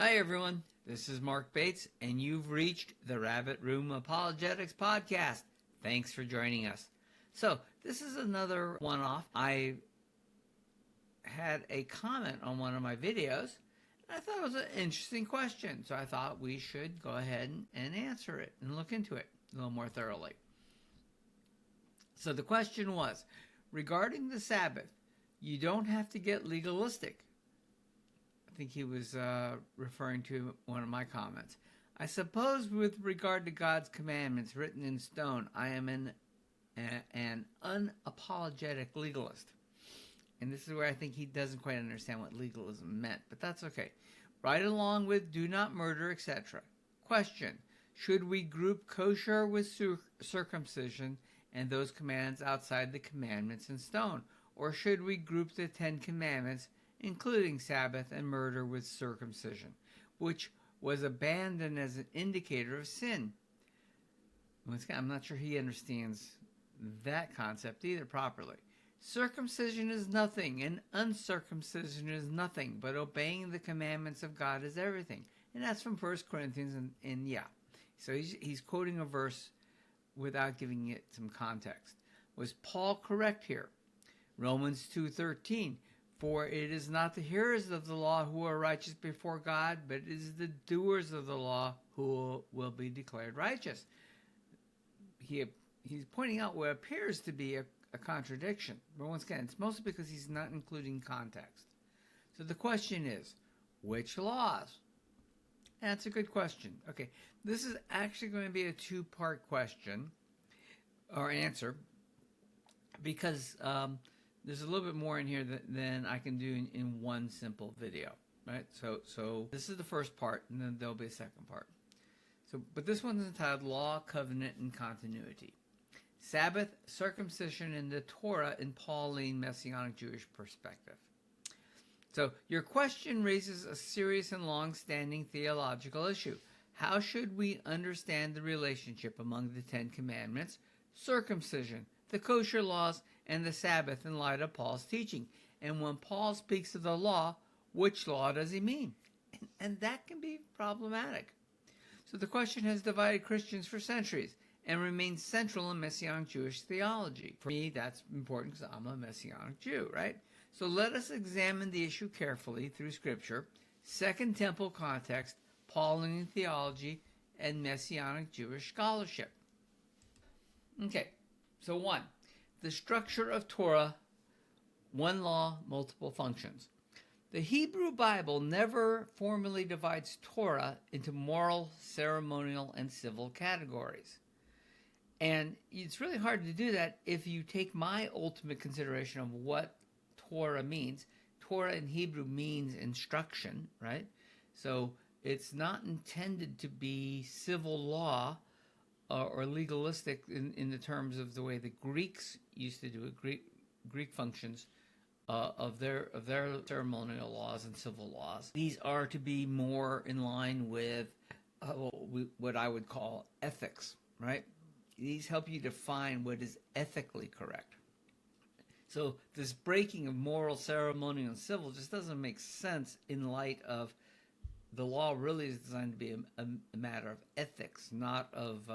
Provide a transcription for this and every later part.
Hi everyone, this is Mark Bates, and you've reached the Rabbit Room Apologetics podcast. Thanks for joining us. So, this is another one-off. I had a comment on one of my videos, and I thought it was an interesting question, so I thought we should go ahead and answer it and look into it a little more thoroughly. So the question was, regarding the Sabbath, you don't have to get legalistic. I think he was referring to one of my comments. I suppose with regard to God's commandments written in stone, I am an unapologetic legalist. And this is where I think he doesn't quite understand what legalism meant, but that's okay. Right along with do not murder, etc. Question, should we group kosher with circumcision and those commands outside the commandments in stone? Or should we group the 10 commandments including Sabbath and murder with circumcision, which was abandoned as an indicator of sin? Once again, I'm not sure he understands that concept either properly. Circumcision is nothing, and uncircumcision is nothing, but obeying the commandments of God is everything. And that's from 1 Corinthians, and yeah. So he's quoting a verse without giving it some context. Was Paul correct here? Romans 2:13, for it is not the hearers of the law who are righteous before God, but it is the doers of the law who will be declared righteous. He's pointing out what appears to be a contradiction. But once again, it's mostly because he's not including context. So the question is, which laws? That's a good question. Okay, this is actually going to be a two-part question or answer because there's a little bit more in here than I can do in one simple video, right? So this is the first part, and then there'll be a second part. But this one's entitled Law, Covenant, and Continuity. Sabbath, circumcision, and the Torah in Pauline Messianic Jewish perspective. So your question raises a serious and long-standing theological issue. How should we understand the relationship among the 10 commandments, circumcision, the kosher laws, and the Sabbath in light of Paul's teaching? And when Paul speaks of the law, which law does he mean? And that can be problematic. So the question has divided Christians for centuries and remains central in Messianic Jewish theology. For me, that's important because I'm a Messianic Jew, right? So let us examine the issue carefully through Scripture, Second Temple context, Pauline theology, and Messianic Jewish scholarship. Okay, so 1. The structure of Torah, one law, multiple functions. The Hebrew Bible never formally divides Torah into moral, ceremonial, and civil categories. And it's really hard to do that if you take my ultimate consideration of what Torah means. Torah in Hebrew means instruction, right? So it's not intended to be civil law or legalistic in the terms of the way the Greeks used to do it, Greek functions of their ceremonial laws and civil laws. These are to be more in line with what I would call ethics, right? These help you define what is ethically correct. So this breaking of moral, ceremonial, and civil just doesn't make sense in light of the law really is designed to be a matter of ethics, not of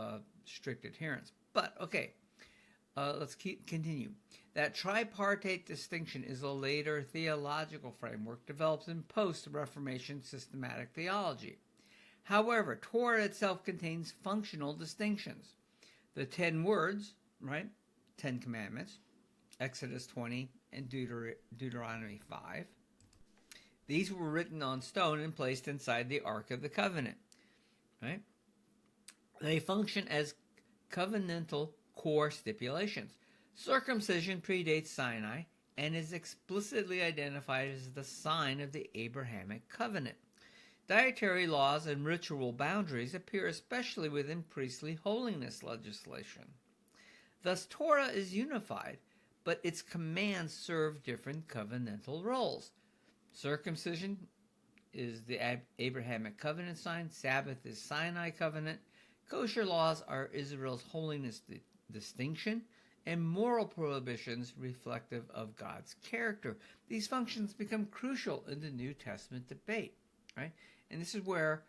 strict adherence. But, okay, let's continue. That tripartite distinction is a later theological framework developed in post-Reformation systematic theology. However, Torah itself contains functional distinctions. The 10 words, right, 10 commandments, Exodus 20 and Deuteronomy 5. These were written on stone and placed inside the Ark of the Covenant, right? They function as covenantal core stipulations. Circumcision predates Sinai and is explicitly identified as the sign of the Abrahamic covenant. Dietary laws and ritual boundaries appear especially within priestly holiness legislation. Thus, Torah is unified, but its commands serve different covenantal roles. Circumcision is the Abrahamic covenant sign. Sabbath is Sinai covenant. Kosher laws are Israel's holiness distinction, and moral prohibitions reflective of God's character. These functions become crucial in the New Testament debate. right? And this is where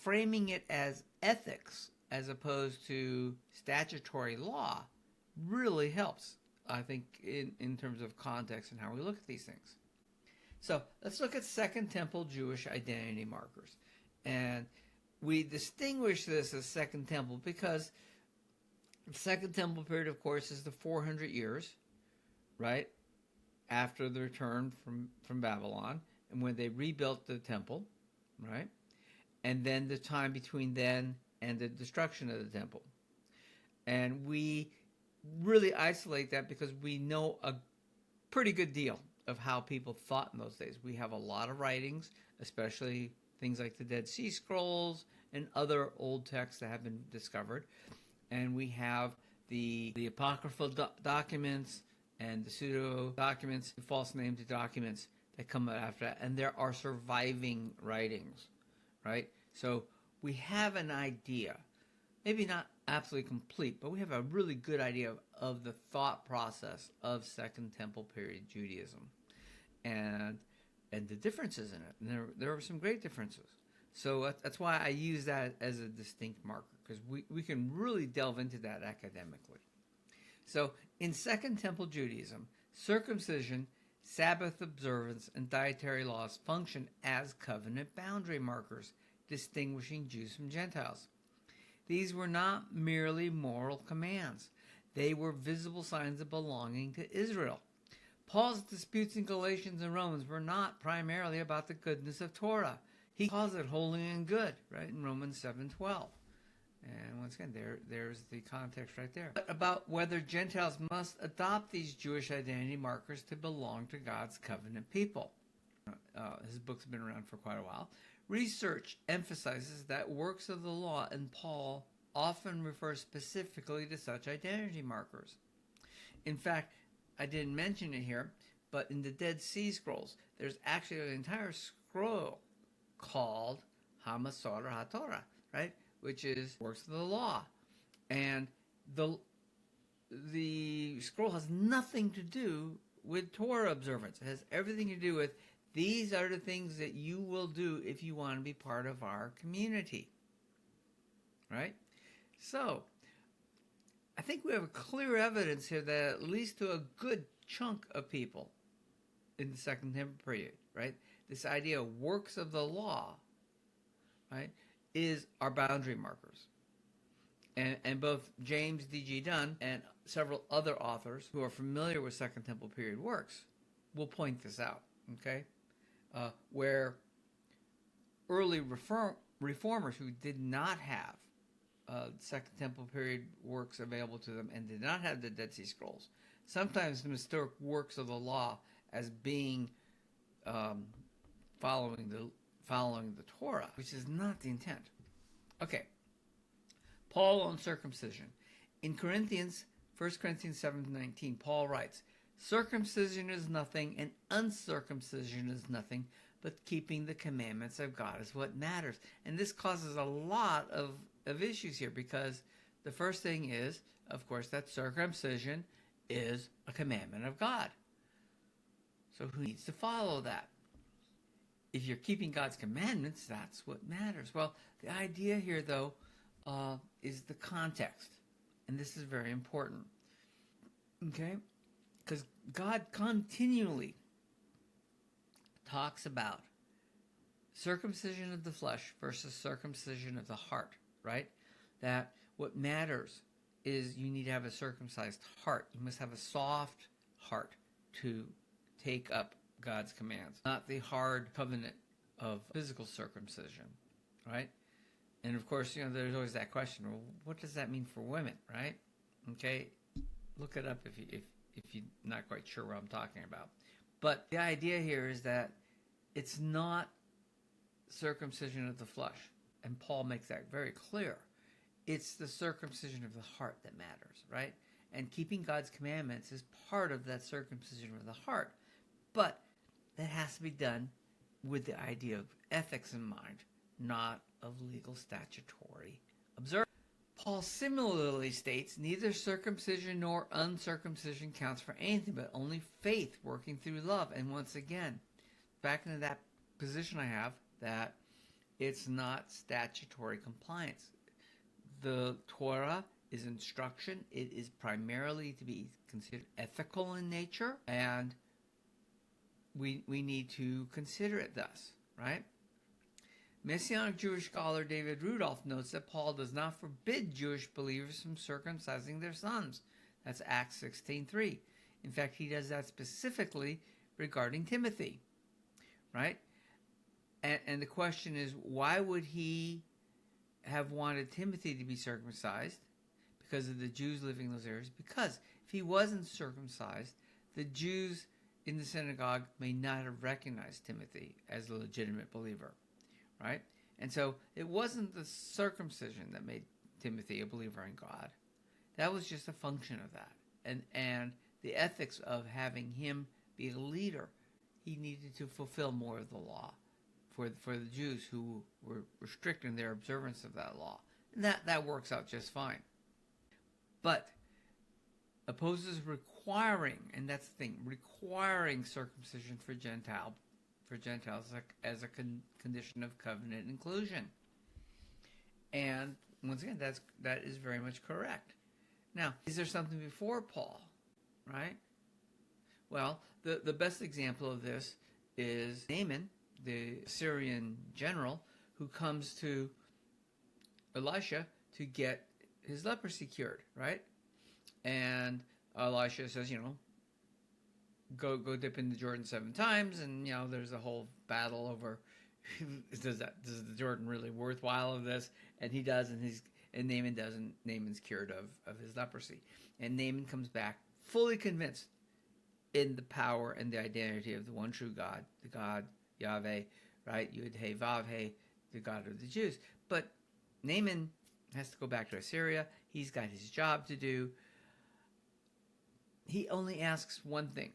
framing it as ethics as opposed to statutory law really helps, I think, in terms of context and how we look at these things. So let's look at Second Temple Jewish identity markers. And we distinguish this as Second Temple because the Second Temple period, of course, is the 400 years, right, after the return from Babylon, and when they rebuilt the temple, right, and then the time between then and the destruction of the temple. And we really isolate that because we know a pretty good deal of how people thought in those days. We have a lot of writings, especially things like the Dead Sea Scrolls and other old texts that have been discovered. And we have the apocryphal documents and the pseudo-documents, false named documents that come after that. And there are surviving writings, right? So we have an idea, maybe not absolutely complete, but we have a really good idea of the thought process of Second Temple period Judaism and the differences in it. And there are some great differences. So that's why I use that as a distinct marker, because we can really delve into that academically. So in Second Temple Judaism, circumcision, Sabbath observance, and dietary laws function as covenant boundary markers, distinguishing Jews from Gentiles. These were not merely moral commands. They were visible signs of belonging to Israel. Paul's disputes in Galatians and Romans were not primarily about the goodness of Torah. He calls it holy and good, right, in Romans 7:12. And once again, there's the context right there. But about whether Gentiles must adopt these Jewish identity markers to belong to God's covenant people. His book's been around for quite a while. Research emphasizes that works of the law and Paul often refer specifically to such identity markers. In fact, I didn't mention it here, but in the Dead Sea Scrolls, there's actually an entire scroll called HaMasorah HaTorah, right? Which is works of the law. And the scroll has nothing to do with Torah observance. It has everything to do with these are the things that you will do if you want to be part of our community. Right? So, I think we have clear evidence here that at least to a good chunk of people in the Second Temple period, right, this idea of works of the law, right, is our boundary markers. And both James D.G. Dunn and several other authors who are familiar with Second Temple period works will point this out, okay? Where early reformers who did not have Second Temple period works available to them and did not have the Dead Sea Scrolls sometimes mistook works of the law as being following the Torah, which is not the intent. Okay. Paul on circumcision. In 1 Corinthians 7:19, Paul writes, "Circumcision is nothing, and uncircumcision is nothing, but keeping the commandments of God is what matters." And this causes a lot of issues here, because the first thing is, of course, that circumcision is a commandment of God. So who needs to follow that? If you're keeping God's commandments, that's what matters. Well, the idea here, though, is the context. And this is very important. Okay? Because God continually talks about circumcision of the flesh versus circumcision of the heart, right? That what matters is you need to have a circumcised heart. You must have a soft heart to take up God's commands, not the hard covenant of physical circumcision, right? And of course, there's always that question, well, what does that mean for women, right? Okay, look it up if you're not quite sure what I'm talking about. But the idea here is that it's not circumcision of the flesh, and Paul makes that very clear. It's the circumcision of the heart that matters, right? And keeping God's commandments is part of that circumcision of the heart. But that has to be done with the idea of ethics in mind, not of legal statutory observance. Paul similarly states, neither circumcision nor uncircumcision counts for anything, but only faith working through love. And once again, back into that position I have, that It's not statutory compliance. The Torah is instruction. It is primarily to be considered ethical in nature, and we need to consider it thus, right? Messianic Jewish scholar David Rudolph notes that Paul does not forbid Jewish believers from circumcising their sons. That's Acts 16:3. In fact, he does that specifically regarding Timothy, right? And the question is, why would he have wanted Timothy to be circumcised? Because of the Jews living in those areas. Because if he wasn't circumcised, the Jews in the synagogue may not have recognized Timothy as a legitimate believer, right? And so it wasn't the circumcision that made Timothy a believer in God. That was just a function of that. And the ethics of having him be a leader, he needed to fulfill more of the law for the Jews who were restricting their observance of that law. And that works out just fine. But opposes requiring, and that's the thing, requiring circumcision for Gentiles as a condition of covenant inclusion. And once again, that is very much correct. Now, is there something before Paul, right? Well, the best example of this is Naaman, the Syrian general, who comes to Elisha to get his leprosy cured, right? And Elisha says, go dip in the Jordan 7 times, and there's a whole battle over is the Jordan really worthwhile of this? And he does, and Naaman doesn't. Naaman's cured of his leprosy, and Naaman comes back fully convinced in the power and the identity of the one true God, the God Yahweh, right? Yud He Vav He, the God of the Jews. But Naaman has to go back to Assyria. He's got his job to do. He only asks one thing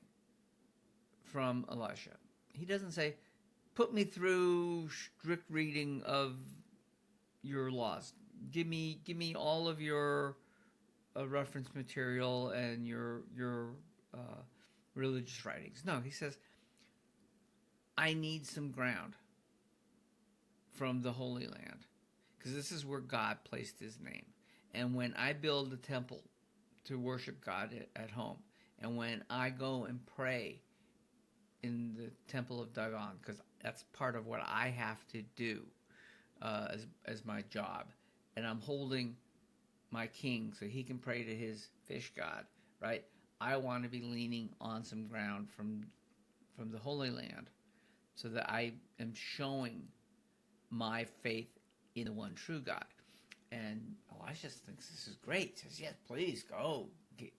from Elisha. He doesn't say, put me through strict reading of your laws. Give me all of your reference material and your religious writings. No, he says, I need some ground from the Holy Land, because this is where God placed his name. And when I build a temple to worship God at home, and when I go and pray in the temple of Dagon, because that's part of what I have to do as my job, and I'm holding my king so he can pray to his fish god, right? I want to be leaning on some ground from the Holy Land, so that I am showing my faith in the one true God. And Elisha thinks this is great. He says, yes, please go.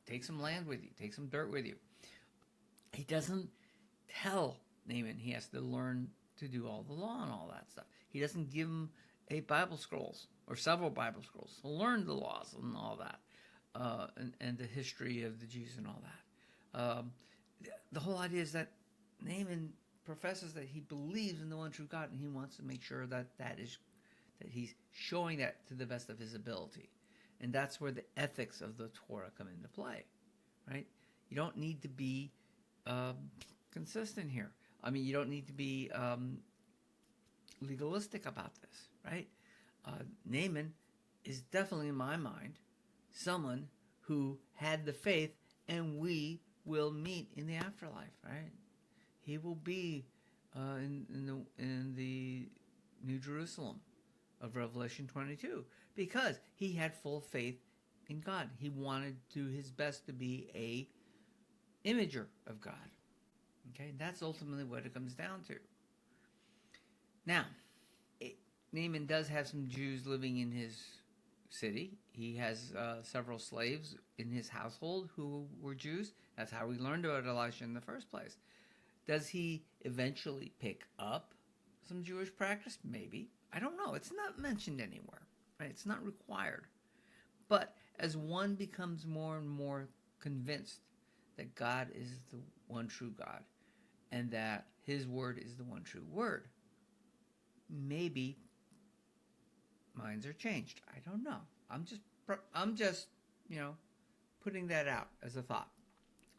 Take some land with you. Take some dirt with you. He doesn't tell Naaman he has to learn to do all the law and all that stuff. He doesn't give him a Bible scrolls or several Bible scrolls to learn the laws and all that, and the history of the Jews and all that. The whole idea is that Naaman professes that he believes in the one true God, and he wants to make sure that he's showing that to the best of his ability. And that's where the ethics of the Torah come into play, right? You don't need to be consistent here. I mean, you don't need to be legalistic about this, right? Naaman is definitely, in my mind, someone who had the faith, and we will meet in the afterlife, right? He will be in the New Jerusalem of Revelation 22, because he had full faith in God. He wanted to do his best to be a imager of God. Okay, that's ultimately what it comes down to. Now, Naaman does have some Jews living in his city. He has several slaves in his household who were Jews. That's how we learned about Elisha in the first place. Does he eventually pick up some Jewish practice? Maybe. I don't know. It's not mentioned anywhere, right? It's not required. But as one becomes more and more convinced that God is the one true God, and that his word is the one true word, maybe minds are changed. I don't know. I'm just putting that out as a thought.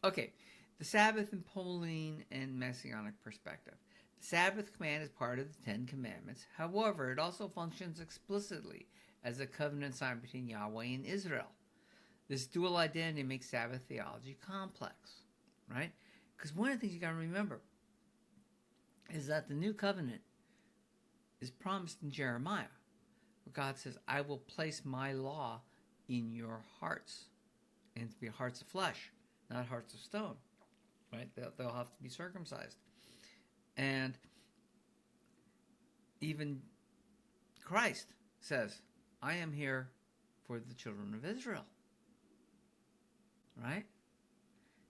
Okay, the Sabbath in Pauline and Messianic perspective. The Sabbath command is part of the Ten Commandments. However, it also functions explicitly as a covenant sign between Yahweh and Israel. This dual identity makes Sabbath theology complex, right? Because one of the things you got to remember is that the new covenant is promised in Jeremiah, where God says, I will place my law in your hearts, and to be hearts of flesh, not hearts of stone, right? They'll have to be circumcised. And even Christ says, I am here for the children of Israel, right?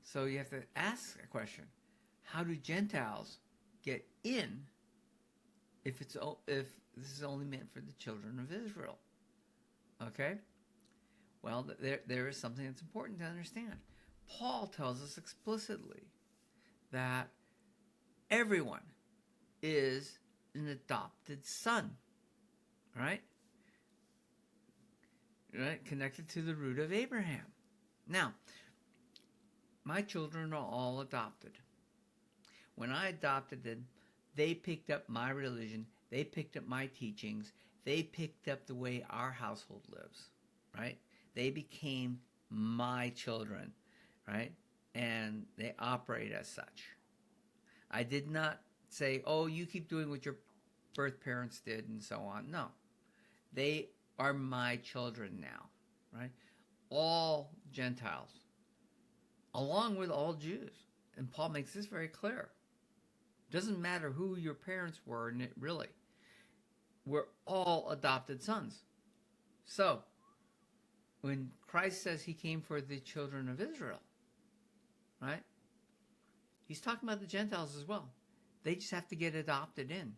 So you have to ask a question: how do Gentiles get in if this is only meant for the children of Israel? Okay? Well, there is something that's important to understand. Paul tells us explicitly that everyone is an adopted son, right? Right? Connected to the root of Abraham. Now, my children are all adopted. When I adopted them, they picked up my religion, they picked up my teachings, they picked up the way our household lives, right? They became my children, right? And they operate as such. I did not say, oh, you keep doing what your birth parents did and so on. No. They are my children now, right? All Gentiles, along with all Jews. And Paul makes this very clear. Doesn't matter who your parents were, really. We're all adopted sons. So, when Christ says he came for the children of Israel, right? He's talking about the Gentiles as well. They just have to get adopted in.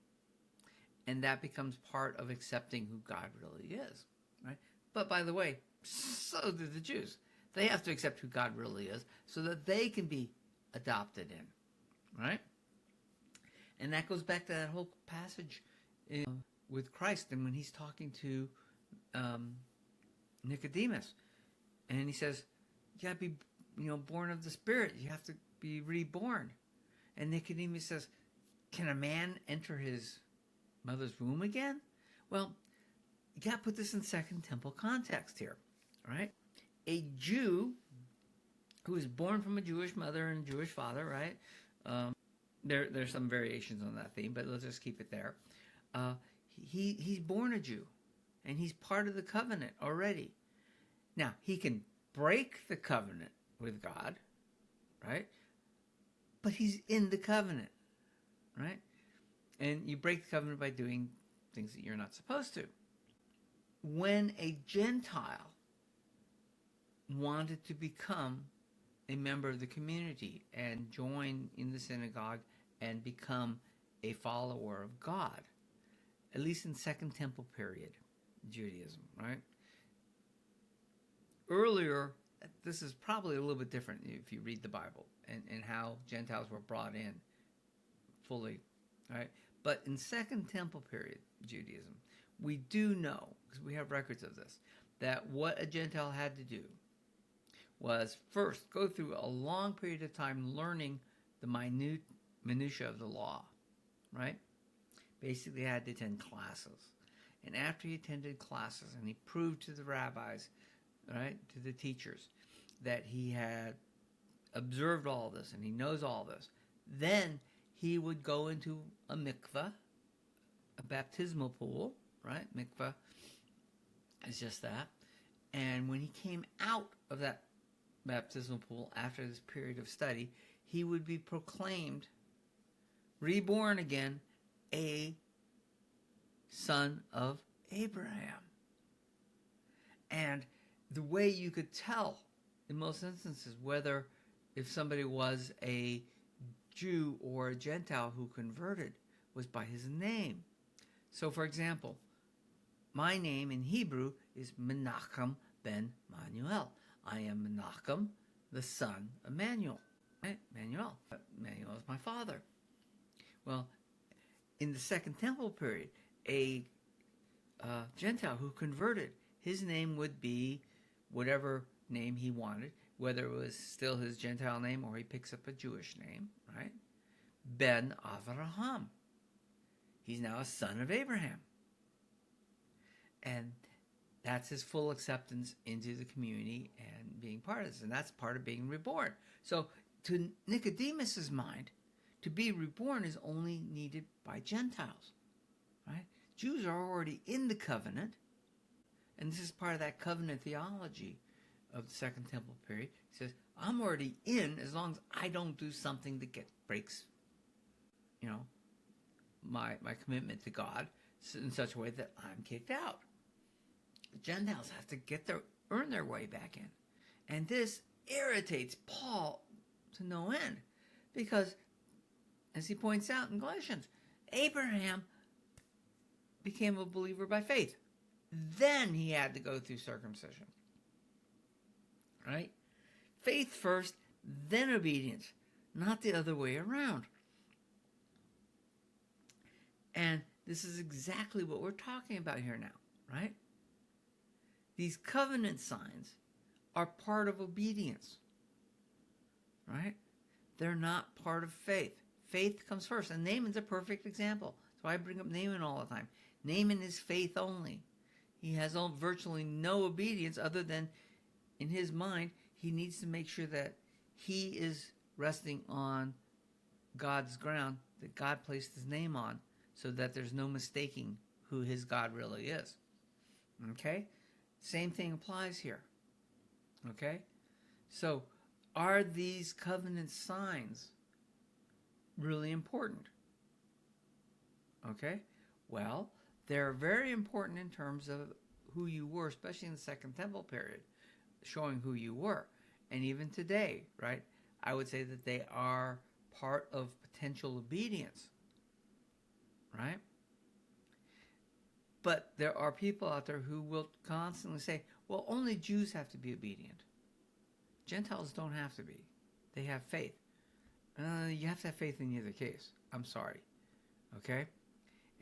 And that becomes part of accepting who God really is, right? But by the way, so do the Jews. They have to accept who God really is so that they can be adopted in, right? And that goes back to that whole passage with Christ, and when he's talking to Nicodemus, and he says, you got to be, born of the Spirit. You have to be reborn. And Nicodemus says, can a man enter his mother's womb again? Well, you got to put this in Second Temple context here, right? A Jew who is born from a Jewish mother and a Jewish father, right? There's some variations on that theme, but let's just keep it there. He's born a Jew, and he's part of the covenant already. Now, he can break the covenant with God, right? But he's in the covenant, right? And you break the covenant by doing things that you're not supposed to. When a Gentile wanted to become a member of the community and join in the synagogue and become a follower of God, at least in Second Temple period Judaism, right? Earlier, this is probably a little bit different if you read the Bible and how Gentiles were brought in fully, right? But in Second Temple period Judaism, we do know, because we have records of this, that what a Gentile had to do was first go through a long period of time learning the minutiae of the law, right? Basically had to attend classes. And after he attended classes and he proved to the rabbis, right, to the teachers, that he had observed all this and he knows all this, then he would go into a mikveh, a baptismal pool, right? Mikveh is just that. And when he came out of that baptismal pool after this period of study, he would be proclaimed, reborn again, a son of Abraham. And the way you could tell in most instances whether if somebody was a Jew or a Gentile who converted was by his name. So, for example, my name in Hebrew is Menachem ben Manuel. I am Menachem, the son of Manuel. Right? Manuel is my father. Well, in the Second Temple period, a Gentile who converted, his name would be whatever name he wanted, whether it was still his Gentile name or he picks up a Jewish name, right? Ben Avraham. He's now a son of Abraham. And that's his full acceptance into the community and being part of this. And that's part of being reborn. So to Nicodemus's mind, to be reborn is only needed by Gentiles, right? Jews are already in the covenant. And this is part of that covenant theology of the Second Temple period. He says, I'm already in as long as I don't do something that breaks, my commitment to God in such a way that I'm kicked out. The Gentiles have to earn their way back in. And this irritates Paul to no end. Because, as he points out in Galatians, Abraham became a believer by faith. Then he had to go through circumcision. Right? Faith first, then obedience. Not the other way around. And this is exactly what we're talking about here now, right? These covenant signs are part of obedience, right? They're not part of faith. Faith comes first. And Naaman's a perfect example. That's why I bring up Naaman all the time. Naaman is faith only. He has virtually no obedience other than, in his mind, he needs to make sure that he is resting on God's ground that God placed his name on, so that there's no mistaking who his God really is. Okay? Same thing applies here. Okay? So, are these covenant signs really important? Okay? Well, they're very important in terms of who you were, especially in the Second Temple period, showing who you were. And even today, right? I would say that they are part of potential obedience. Right? But there are people out there who will constantly say, well, only Jews have to be obedient. Gentiles don't have to be. They have faith. You have to have faith in either case. I'm sorry. Okay?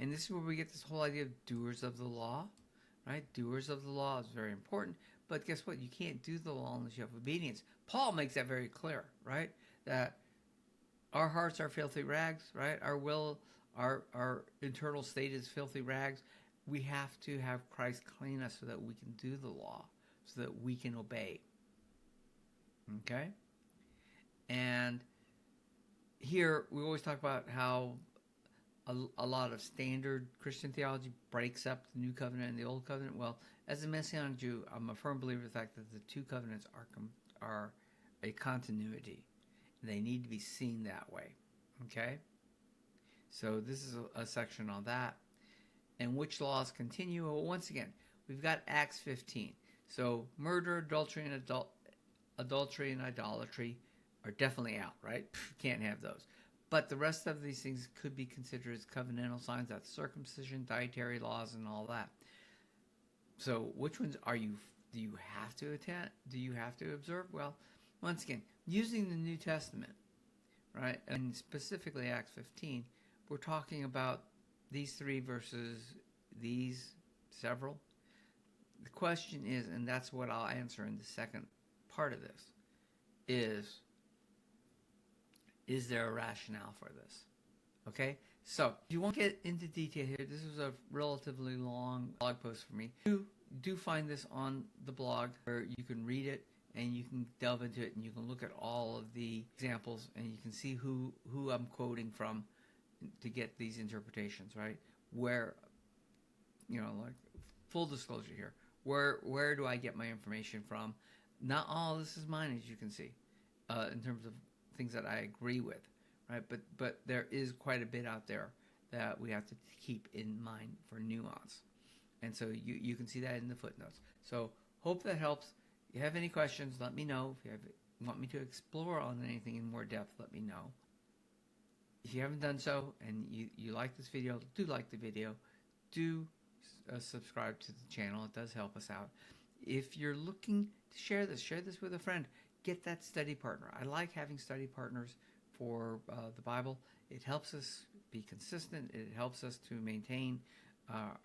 And this is where we get this whole idea of doers of the law. Right? Doers of the law is very important. But guess what? You can't do the law unless you have obedience. Paul makes that very clear. Right? That our hearts are filthy rags. Right? Our will... Our internal state is filthy rags. We have to have Christ clean us so that we can do the law, so that we can obey. Okay? And here we always talk about how a lot of standard Christian theology breaks up the New Covenant and the Old Covenant. Well, as a Messianic Jew, I'm a firm believer in the fact that the two covenants are a continuity. They need to be seen that way. Okay? So this is a section on that. And which laws continue? Well, once again, we've got Acts 15. So murder, adultery, and idolatry are definitely out, right? Can't have those. But the rest of these things could be considered as covenantal signs. That's circumcision, dietary laws, and all that. So which ones do you have to attend? Do you have to observe? Well, once again, using the New Testament, right? And specifically Acts 15, we're talking about these three versus these several. The question is, and that's what I'll answer in the second part of this, is there a rationale for this? Okay? So, if you want to get into detail here, this was a relatively long blog post for me. Do find this on the blog where you can read it and you can delve into it and you can look at all of the examples and you can see who I'm quoting from to get these interpretations, right? Where, like full disclosure here, where do I get my information from? Not all this is mine, as you can see, in terms of things that I agree with, right? But there is quite a bit out there that we have to keep in mind for nuance. And so you can see that in the footnotes. So hope that helps. If you have any questions, let me know. If you want me to explore on anything in more depth, let me know. If you haven't done so and you like this video, do like the video. Do subscribe to the channel. It does help us out. If you're looking to share this with a friend. Get that study partner. I like having study partners for the Bible. It helps us be consistent. It helps us to maintain our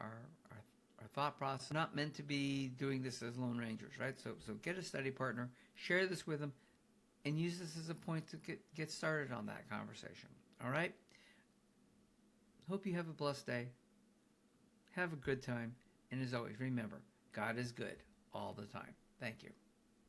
thought process. We're not meant to be doing this as Lone Rangers, right? So get a study partner. Share this with them. And use this as a point to get started on that conversation. All right? Hope you have a blessed day. Have a good time. And as always, remember, God is good all the time. Thank you.